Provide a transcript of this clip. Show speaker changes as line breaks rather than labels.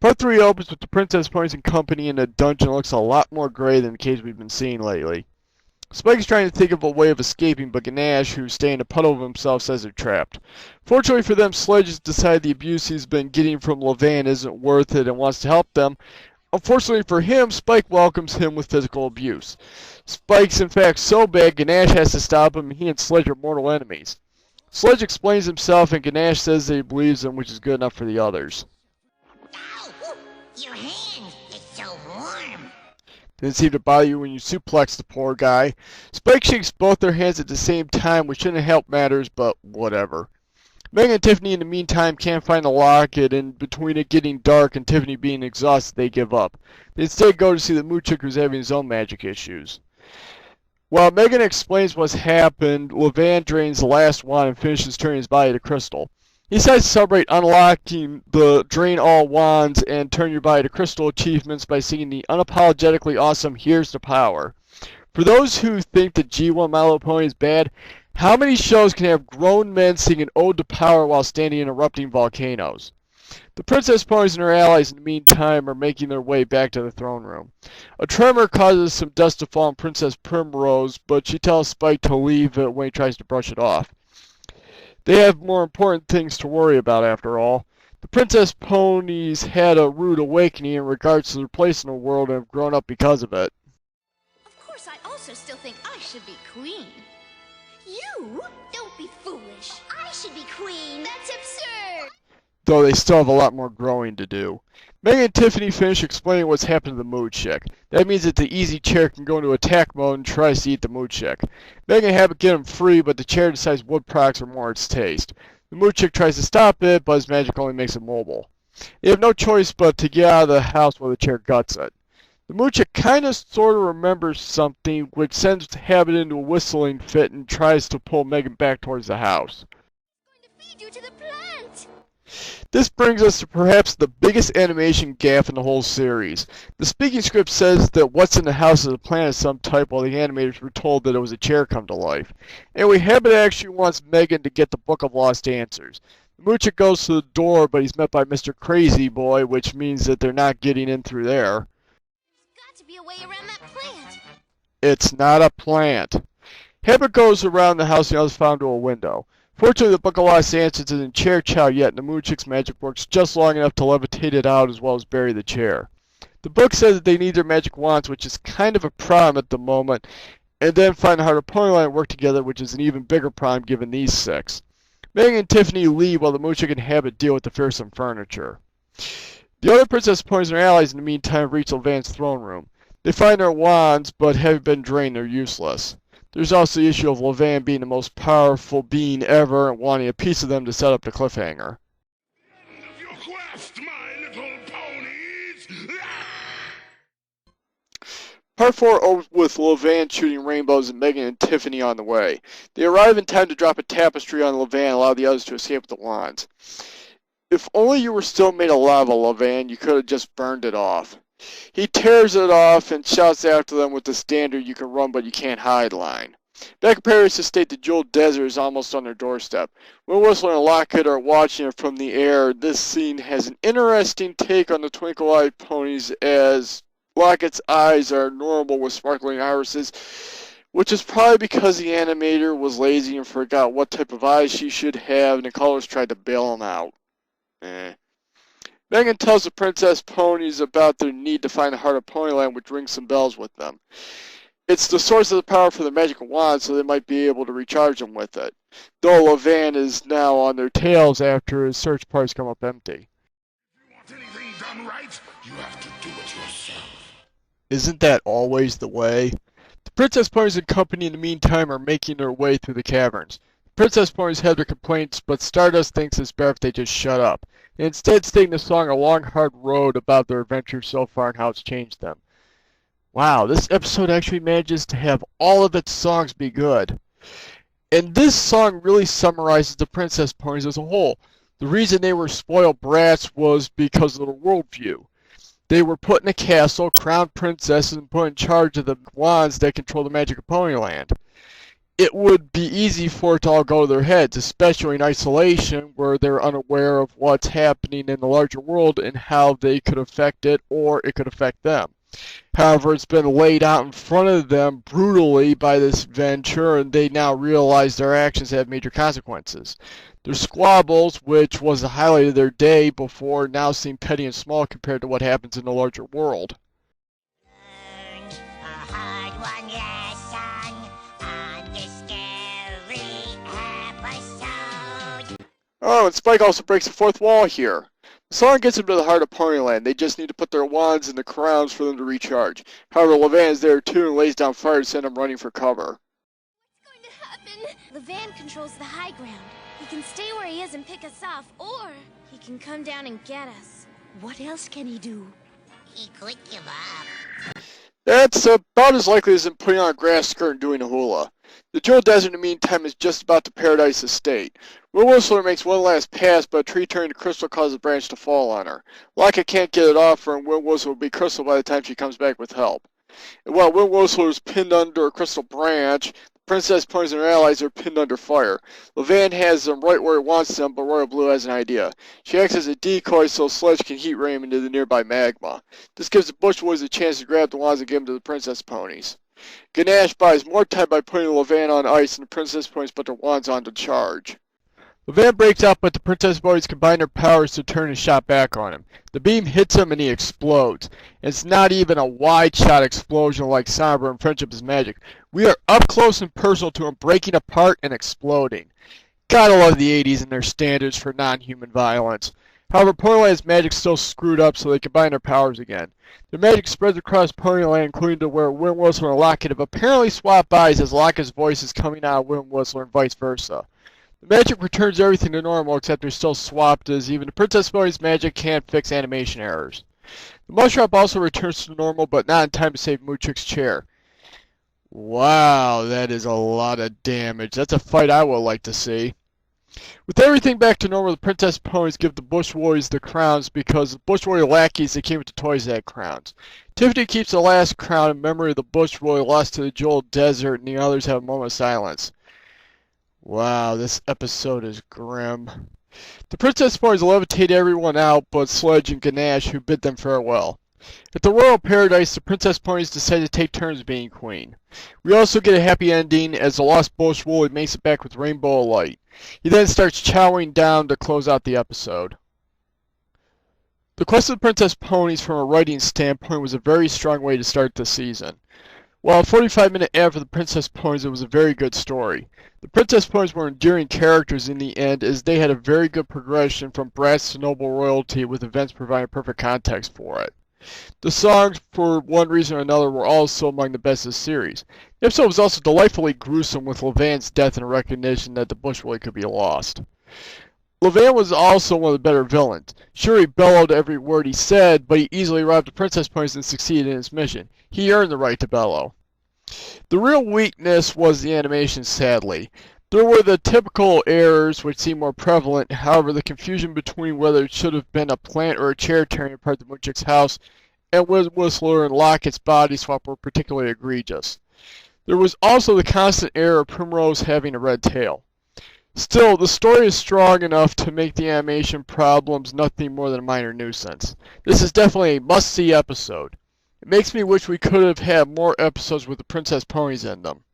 Part 3 opens with the Princess Ponies and company in a dungeon that looks a lot more gray than the caves we've been seeing lately. Spike is trying to think of a way of escaping, but Ganache, who's staying a puddle of himself, says they're trapped. Fortunately for them, Sledge has decided the abuse he's been getting from Lavan isn't worth it and wants to help them. Unfortunately for him, Spike welcomes him with physical abuse. Spike's in fact so bad, Ganache has to stop him, and he and Sledge are mortal enemies. Sledge explains himself, and Ganache says that he believes him, which is good enough for the others.
Ow! Your hand is so warm.
Didn't seem to bother you when you suplexed the poor guy. Spike shakes both their hands at the same time, which shouldn't help matters, but whatever. Meg and Tiffany, in the meantime, can't find the locket, and between it getting dark and Tiffany being exhausted, they give up. They instead go to see the Moochick, who's having his own magic issues. While Megan explains what's happened, Lavan drains the last wand and finishes turning his body to crystal. He decides to celebrate unlocking the Drain All Wands and Turn Your Body to Crystal achievements by singing the unapologetically awesome Here's the Power. For those who think that G1 My Little Pony is bad, how many shows can have grown men sing an ode to power while standing in erupting volcanoes? The Princess Ponies and her allies in the meantime are making their way back to the throne room. A tremor causes some dust to fall on Princess Primrose, but she tells Spike to leave it when he tries to brush it off. They have more important things to worry about after all. The Princess Ponies had a rude awakening in regards to their place in the world and have grown up because of it.
Of course, I also still think I should be queen. You? Don't be foolish.
I should be queen.
That's absurd.
Though they still have a lot more growing to do. Meg and Tiffany finish explaining what's happened to the Moochick. That means that the easy chair can go into attack mode and tries to eat the Moochick. Meg and Habit get him free, but the chair decides wood products are more its taste. The Moochick tries to stop it, but his magic only makes it mobile. They have no choice but to get out of the house while the chair guts it. The Moochick kinda sorta remembers something, which sends Habit into a whistling fit and tries to pull Megan back towards the house.
I'm going to feed you to the plant.
This brings us to perhaps the biggest animation gaffe in the whole series. The speaking script says that what's in the house is a plant of some type, while the animators were told that it was a chair come to life. Anyway, Habit actually wants Megan to get the Book of Lost Answers. The Moochick goes to the door, but he's met by Mr. Crazy Boy, which means that they're not getting in through there.
There's got to be a way around that plant.
It's not a plant. Habit goes around the house and yells found to a window. Fortunately, the Book of Lost Answers isn't chair chow yet, and the Moochick's magic works just long enough to levitate it out as well as bury the chair. The book says that they need their magic wands, which is kind of a problem at the moment, and then find the heart of Ponyland and work together, which is an even bigger problem given these 6. Meg and Tiffany leave while the Moochick and Habit deal with the fearsome furniture. The other Princess Ponies and their allies in the meantime reach Lavan's throne room. They find their wands, but having been drained, they're useless. There's also the issue of Lavan being the most powerful being ever and wanting a piece of them to set up the cliffhanger.
End of your quest, my little ponies!
Part 4 opens with Lavan shooting rainbows and Megan and Tiffany on the way. They arrive in time to drop a tapestry on Lavan and allow the others to escape with the wands. If only you were still made of lava, Lavan, you could have just burned it off. He tears it off and shouts after them with the standard "you can run but you can't hide" line. Back in Paris Estate, the Jeweled Desert is almost on their doorstep. Wind Whistler and Locket are watching it from the air. This scene has an interesting take on the twinkle-eyed ponies, as Locket's eyes are normal with sparkling irises, which is probably because the animator was lazy and forgot what type of eyes she should have, and the colors tried to bail him out. Megan tells the Princess Ponies about their need to find the heart of Ponyland, which rings some bells with them. It's the source of the power for the magic wand, so they might be able to recharge them with it. Though Lavan is now on their tails after his search parties come up empty.
If you want anything done right, you have to do it yourself.
Isn't that always the way? The Princess Ponies and company in the meantime are making their way through the caverns. The Princess Ponies have their complaints, but Stardust thinks it's better if they just shut up. They instead sing the song A Long Hard Road about their adventures so far and how it's changed them. Wow, this episode actually manages to have all of its songs be good. And this song really summarizes the Princess Ponies as a whole. The reason they were spoiled brats was because of the worldview. They were put in a castle, crowned princesses, and put in charge of the wands that control the magic of Ponyland. it would be easy for it to all go to their heads, especially in isolation where they're unaware of what's happening in the larger world and how they could affect it or it could affect them. However, it's been laid out in front of them brutally by this venture, and they now realize their actions have major consequences. Their squabbles, which was the highlight of their day before, now seem petty and small compared to what happens in the larger world.
Learned a hard one lesson on this scary episode.
Oh, and Spike also breaks the fourth wall here. The song gets them to the heart of Ponyland. They just need to put their wands in the crowns for them to recharge. However, Lavan is there too and lays down fire to send them running for cover.
What's going to happen? Lavan controls the high ground. He can stay where he is and pick us off, or he can come down and get us. What else can he do?
He could give up.
That's about as likely as him putting on a grass skirt and doing a hula. The Jewel Desert, in the meantime, is just about to Paradise Estate. Wind Whistler makes one last pass, but a tree turning to crystal causes a branch to fall on her. Locket can't get it off her, and Wind Whistler will be crystal by the time she comes back with help. And while Wind Whistler is pinned under a crystal branch, Princess Ponies and her allies are pinned under fire. Lavan has them right where he wants them, but Royal Blue has an idea. She acts as a decoy so Sledge can heat ray him into the nearby magma. This gives the Bush Boys a chance to grab the wands and give them to the Princess Ponies. Ganesh buys more time by putting Lavan on ice, and the Princess Ponies put their wands on to charge. Lavan breaks out, but the Princess Ponies combine their powers to turn his shot back on him. The beam hits him and he explodes. It's not even a wide-shot explosion like Sombra and Friendship is Magic. We are up close and personal to him breaking apart and exploding. Gotta love the 80s and their standards for non-human violence. However, Ponyland's magic's still screwed up, so they combine their powers again. Their magic spreads across Ponyland, including to where Wind Whistler and Locket have apparently swapped eyes as Locket's voice is coming out of Wind Whistler and vice versa. The magic returns everything to normal, except they're still swapped, as even the Princess Ponies' magic can't fix animation errors. The Mushroom also returns to normal, but not in time to save Moochick's chair. Wow, that is a lot of damage. That's a fight I would like to see. With everything back to normal, the Princess Ponies give the Bush Warriors the crowns because the Bush Warrior lackeys that came with the toys had crowns. Tiffany keeps the last crown in memory of the Bush Warrior lost to the Jewel Desert, and the others have a moment of silence. Wow, this episode is grim. The Princess Ponies levitate everyone out but Sledge and Ganesh, who bid them farewell. At the Royal Paradise, the Princess Ponies decide to take turns being queen. We also get a happy ending as the lost Bush Woolly makes it back with Rainbow Light. He then starts chowing down to close out the episode. The Quest of the Princess Ponies from a writing standpoint was a very strong way to start the season. While a 45-minute ad for the Princess Ponies, it was a very good story. The Princess Ponies were endearing characters in the end as they had a very good progression from brats to noble royalty with events providing perfect context for it. The songs, for one reason or another, were also among the best of the series. The episode was also delightfully gruesome with Lavan's death and a recognition that the Bush Boy could be lost. Lavan was also one of the better villains. Sure, he bellowed every word he said, but he easily robbed the Princess Ponies and succeeded in his mission. He earned the right to bellow. The real weakness was the animation, sadly. There were the typical errors which seemed more prevalent. However, the confusion between whether it should have been a plant or a chair tearing apart the Moochick's house and Wind Whistler and Locket's body swap were particularly egregious. There was also the constant error of Primrose having a red tail. Still, the story is strong enough to make the animation problems nothing more than a minor nuisance. This is definitely a must-see episode. It makes me wish we could have had more episodes with the Princess Ponies in them.